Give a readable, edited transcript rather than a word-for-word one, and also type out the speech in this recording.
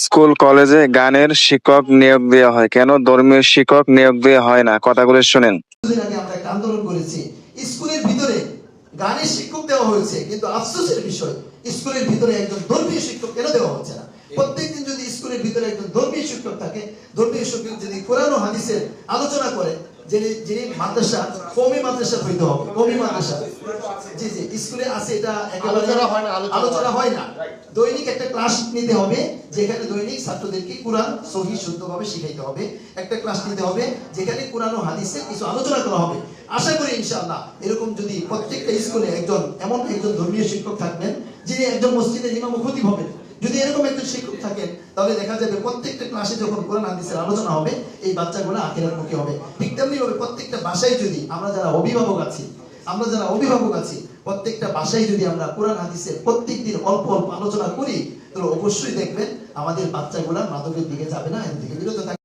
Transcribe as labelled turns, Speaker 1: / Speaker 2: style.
Speaker 1: School কলেজে গানের শিক্ষক নিয়োগ দেওয়া হয় কেন ধর্মীয় শিক্ষক নিয়োগ দেওয়া হয় না? কথাগুলো শুনেন।
Speaker 2: কিছুদিন আগে আমরা একটা আন্দোলন করেছি, স্কুলের ভিতরে গানের শিক্ষক দেওয়া হয়েছে, কিন্তু আফসোসের বিষয় স্কুলের ভিতরে একজন ধর্মীয় শিক্ষক কেন দেওয়া হচ্ছে না? প্রত্যেকদিন যদি স্কুলের ভিতরে একজন ধর্মীয় শিক্ষক থাকে, ধর্মীয় শিক্ষক যদি কোরআন ও হাদিসের আলোচনা করে, যিনি মাদ্রাসা কওমি মাদ্রাসা হইতে হবে, কওমি মাদ্রাসা। জি জি, স্কুলে আছে, এটা একেবারে আলোচনা হয় না। দৈনিক একটা ক্লাস নিতে হবে, যেখানে দৈনিক ছাত্রদেরকে কোরআন সহিহ শুদ্ধভাবে শিখাইতে হবে। একটা ক্লাস নিতে হবে যেখানে কোরআন ও হাদিসে কিছু আলোচনা করা হবে। আশা করি ইনশাআল্লাহ এরকম যদি প্রত্যেকটা স্কুলে এমন একজন ধর্মীয় শিক্ষক থাকবেন, যিনি একজন মসজিদের ইমাম ও খতিব হবেন। যদি এরকম একজন শিক্ষক থাকেন, তাহলে দেখা যাবে প্রত্যেকটা ক্লাসে যখন কোরআন হাদিসের আলোচনা হবে, এই বাচ্চাগুলো আখিরাত মুখী হবে। ঠিক তেমনি ভাবে প্রত্যেকটা বাসায় যদি আমরা যারা অভিভাবক আছি প্রত্যেকটা বাসায় যদি আমরা কোরআন হাদিসের প্রত্যেকদিন অল্প অল্প আলোচনা করি, তাহলে অবশ্যই দেখবেন আমাদের বাচ্চাগুলা মাদকের দিকে যাবে না, এর থেকে বিরত থাকবে।